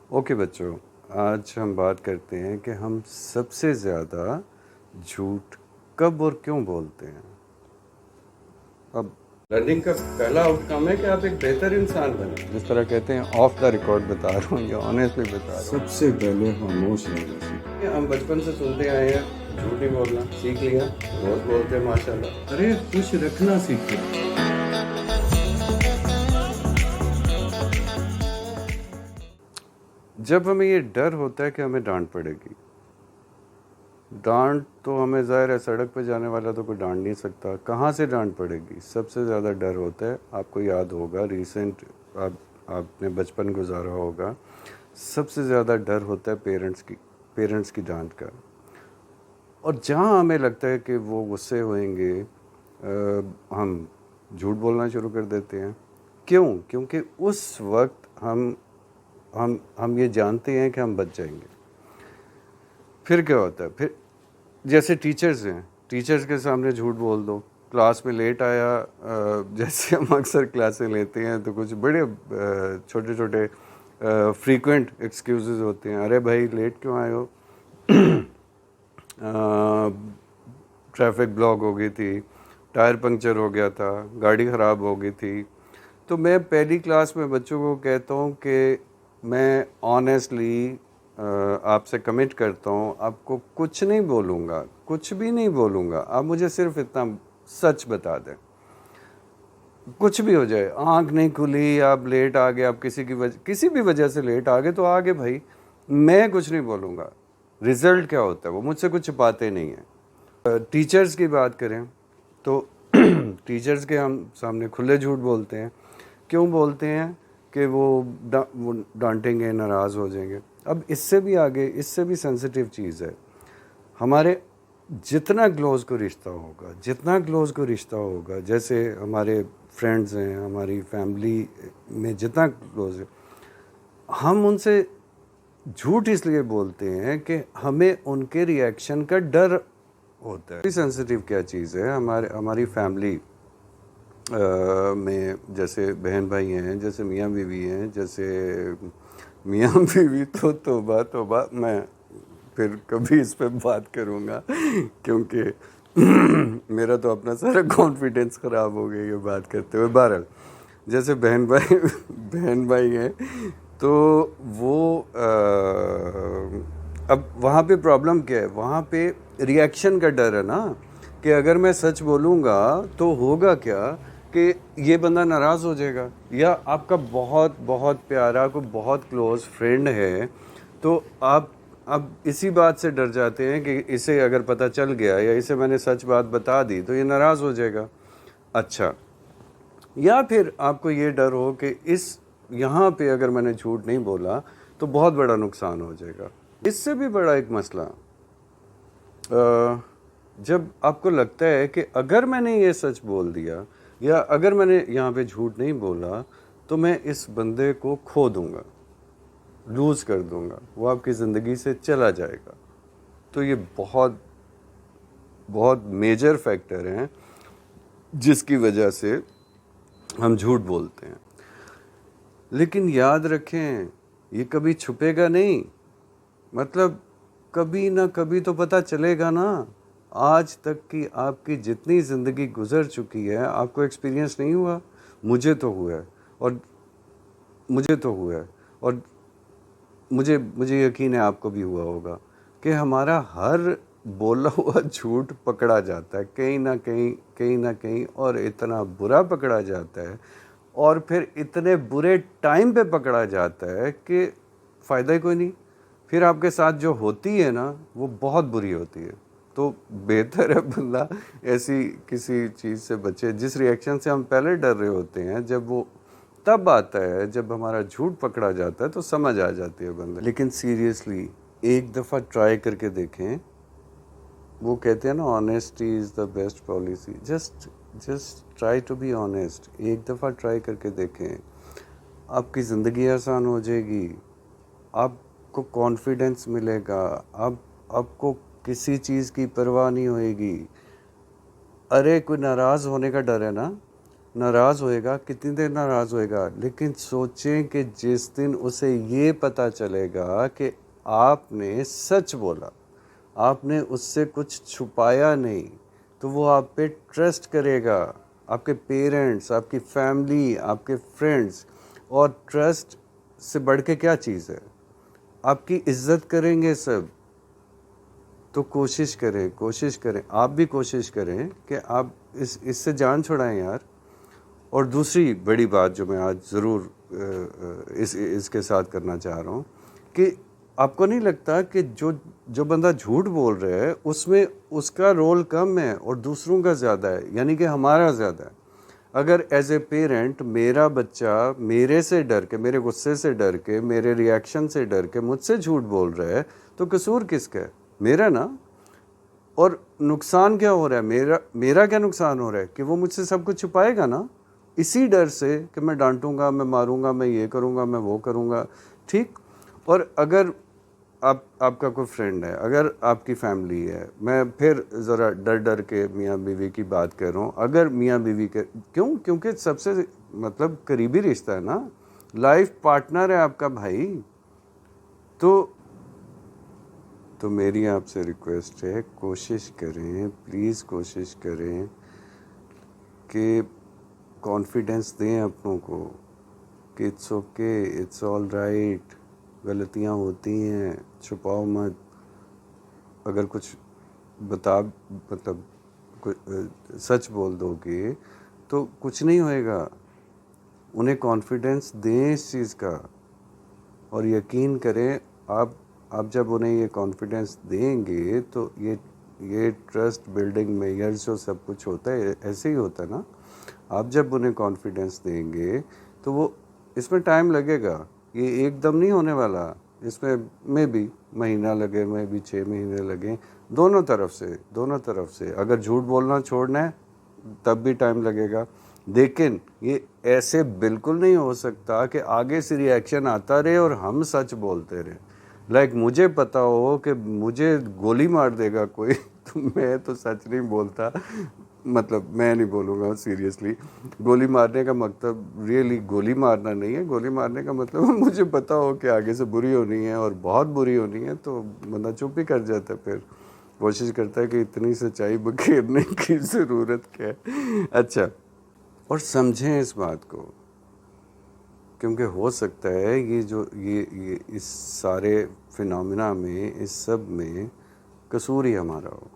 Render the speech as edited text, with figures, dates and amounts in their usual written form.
Okay बच्चों, आज हम बात करते हैं कि हम सबसे ज़्यादा झूठ कब और क्यों बोलते हैं। अब लर्निंग का पहला आउटकम है कि आप एक बेहतर इंसान बने। जिस तरह कहते हैं ऑफ द रिकॉर्ड बता रहा हूँ या ऑनेस्टली बता रहा हूँ, सबसे पहले खामोश रहना सीखो। हम बचपन से सुनते आए हैं, झूठ नहीं बोलना सीख लिया, रोज बोलते हैं माशाल्लाह। अरे खुश रखना सीखो। जब हमें ये डर होता है कि हमें डांट पड़ेगी, डांट तो हमें ज़ाहिर है सड़क पे जाने वाला तो कोई डांट नहीं सकता, कहाँ से डांट पड़ेगी। सबसे ज़्यादा डर होता है, आपको याद होगा रिसेंट आपने बचपन गुजारा होगा, सबसे ज़्यादा डर होता है पेरेंट्स की डांट का। और जहाँ हमें लगता है कि वो गुस्से होंगे, हम झूठ बोलना शुरू कर देते हैं। क्यों? क्योंकि उस वक्त हम ये जानते हैं कि हम बच जाएंगे। फिर क्या होता है? फिर जैसे टीचर्स हैं, टीचर्स के सामने झूठ बोल दो। क्लास में लेट आया, जैसे हम अक्सर क्लासें लेते हैं तो कुछ बड़े छोटे छोटे फ्रीक्वेंट एक्सक्यूजेस होते हैं। अरे भाई लेट क्यों आए हो? ट्रैफिक ब्लॉक हो गई थी, टायर पंक्चर हो गया था, गाड़ी ख़राब हो गई थी। तो मैं पहली क्लास में बच्चों को कहता हूँ कि मैं ऑनेस्टली आपसे कमिट करता हूँ, आपको कुछ नहीं बोलूँगा, कुछ भी नहीं बोलूँगा। आप मुझे सिर्फ इतना सच बता दें, कुछ भी हो जाए, आँख नहीं खुली, आप लेट आ गए, आप किसी भी वजह से लेट आ गए तो आ गए भाई, मैं कुछ नहीं बोलूँगा। रिज़ल्ट क्या होता है वो मुझसे कुछ छुपाते नहीं हैं। टीचर्स की बात करें तो टीचर्स के हम सामने खुले झूठ बोलते हैं। क्यों बोलते हैं? कि वो डांटेंगे, नाराज़ हो जाएंगे। अब इससे भी आगे, इससे भी सेंसिटिव चीज़ है, हमारे जितना क्लोज़ को रिश्ता होगा, जितना क्लोज़ को रिश्ता होगा, जैसे हमारे फ्रेंड्स हैं, हमारी फैमिली में जितना क्लोज़ है, हम उनसे झूठ इसलिए बोलते हैं कि हमें उनके रिएक्शन का डर होता है। सेंसिटिव क्या चीज़ है? हमारी फैमिली में जैसे बहन भाई हैं, जैसे मियाँ बीवी हैं, जैसे मियाँ बीवी तो तौबा मैं फिर कभी इस पे बात करूँगा क्योंकि मेरा तो अपना सारा कॉन्फिडेंस ख़राब हो गया ये बात करते हुए। बहरहाल जैसे बहन भाई हैं तो वो अब वहाँ पे प्रॉब्लम क्या है? वहाँ पे रिएक्शन का डर है ना, कि अगर मैं सच बोलूँगा तो होगा क्या कि ये बंदा नाराज़ हो जाएगा, या आपका बहुत बहुत प्यारा कोई बहुत क्लोज़ फ्रेंड है तो आप अब इसी बात से डर जाते हैं कि इसे अगर पता चल गया या इसे मैंने सच बात बता दी तो ये नाराज़ हो जाएगा। अच्छा, या फिर आपको ये डर हो कि इस यहाँ पे अगर मैंने झूठ नहीं बोला तो बहुत बड़ा नुकसान हो जाएगा। इससे भी बड़ा एक मसला, जब आपको लगता है कि अगर मैंने ये सच बोल दिया या अगर मैंने यहाँ पे झूठ नहीं बोला तो मैं इस बंदे को खो दूँगा, लूज़ कर दूँगा, वो आपकी ज़िंदगी से चला जाएगा। तो ये बहुत बहुत मेजर फैक्टर हैं जिसकी वजह से हम झूठ बोलते हैं। लेकिन याद रखें, ये कभी छुपेगा नहीं, मतलब कभी ना कभी तो पता चलेगा ना। आज तक की आपकी जितनी ज़िंदगी गुजर चुकी है, आपको एक्सपीरियंस नहीं हुआ? मुझे तो हुआ है, और मुझे मुझे यकीन है आपको भी हुआ होगा कि हमारा हर बोला हुआ झूठ पकड़ा जाता है कहीं ना कहीं, और इतना बुरा पकड़ा जाता है, और फिर इतने बुरे टाइम पे पकड़ा जाता है कि फ़ायदा ही कोई नहीं। फिर आपके साथ जो होती है ना वो बहुत बुरी होती है। तो बेहतर है बंदा ऐसी किसी चीज़ से बचे जिस रिएक्शन से हम पहले डर रहे होते हैं। जब वो तब आता है जब हमारा झूठ पकड़ा जाता है तो समझ आ जाती है बंदे। लेकिन सीरियसली एक दफ़ा ट्राई करके देखें। वो कहते हैं ना, honesty is the best policy. Just try to be honest. एक दफ़ा ट्राई करके देखें, आपकी ज़िंदगी आसान हो जाएगी, आपको कॉन्फिडेंस मिलेगा, आपको किसी चीज़ की परवाह नहीं होएगी। अरे कोई नाराज़ होने का डर है ना, नाराज़ होएगा, कितनी देर नाराज़ होएगा, लेकिन सोचें कि जिस दिन उसे ये पता चलेगा कि आपने सच बोला, आपने उससे कुछ छुपाया नहीं, तो वो आप पे ट्रस्ट करेगा। आपके पेरेंट्स, आपकी फैमिली, आपके फ्रेंड्स, और ट्रस्ट से बढ़ के क्या चीज़ है? आपकी इज्जत करेंगे सब। तो कोशिश करें, आप भी कोशिश करें कि आप इससे जान छुड़ाएं यार। और दूसरी बड़ी बात जो मैं आज ज़रूर इसके साथ करना चाह रहा हूँ कि आपको नहीं लगता कि जो बंदा झूठ बोल रहा है उसमें उसका रोल कम है और दूसरों का ज़्यादा है, यानी कि हमारा ज़्यादा है। अगर एज ए पेरेंट मेरा बच्चा मेरे से डर के, मेरे गुस्से से डर के, मेरे रिएक्शन से डर के मुझसे झूठ बोल रहा है, तो कसूर किसका है? मेरा ना। और नुकसान क्या हो रहा है? मेरा क्या नुकसान हो रहा है कि वो मुझसे सब कुछ छुपाएगा ना, इसी डर से कि मैं डांटूंगा, मैं मारूंगा, मैं ये करूंगा, मैं वो करूंगा। ठीक। और अगर आपका कोई फ्रेंड है, अगर आपकी फैमिली है, मैं फिर ज़रा डर डर के मियाँ बीवी की बात कर रहा हूँ, अगर मियाँ बीवी के, क्योंकि सबसे मतलब करीबी रिश्ता है ना, लाइफ पार्टनर है आपका भाई। तो मेरी आपसे रिक्वेस्ट है, कोशिश करें, प्लीज़ कोशिश करें कि कॉन्फिडेंस दें अपनों को कि it's okay, it's all right, गलतियाँ होती हैं, छुपाओ मत। अगर कुछ मतलब सच बोल दोगे तो कुछ नहीं होएगा। उन्हें कॉन्फिडेंस दें इस चीज़ का, और यकीन करें, आप जब उन्हें ये कॉन्फिडेंस देंगे तो ये ट्रस्ट बिल्डिंग मेयर्स जो सब कुछ होता है ऐसे ही होता है ना। आप जब उन्हें कॉन्फिडेंस देंगे तो वो, इसमें टाइम लगेगा, ये एकदम नहीं होने वाला। इसमें में भी महीना लगे, में भी 6 महीने लगे, दोनों तरफ से। अगर झूठ बोलना छोड़ना है तब भी टाइम लगेगा। लेकिन ये ऐसे बिल्कुल नहीं हो सकता कि आगे से रिएक्शन आता रहे और हम सच बोलते रहे। लाइक मुझे पता हो कि मुझे गोली मार देगा कोई तो मैं तो सच नहीं बोलता, मतलब मैं नहीं बोलूँगा सीरियसली। गोली मारने का मतलब रियली गोली मारना नहीं है। गोली मारने का मतलब मुझे पता हो कि आगे से बुरी होनी है और बहुत बुरी होनी है, तो बंदा चुप ही कर जाता है, फिर कोशिश करता है कि इतनी सच्चाई बखेरने की ज़रूरत क्या है। अच्छा, और समझें इस बात को, क्योंकि हो सकता है ये इस सारे फिनोमिना में, इस सब में कसूर ही हमारा हो।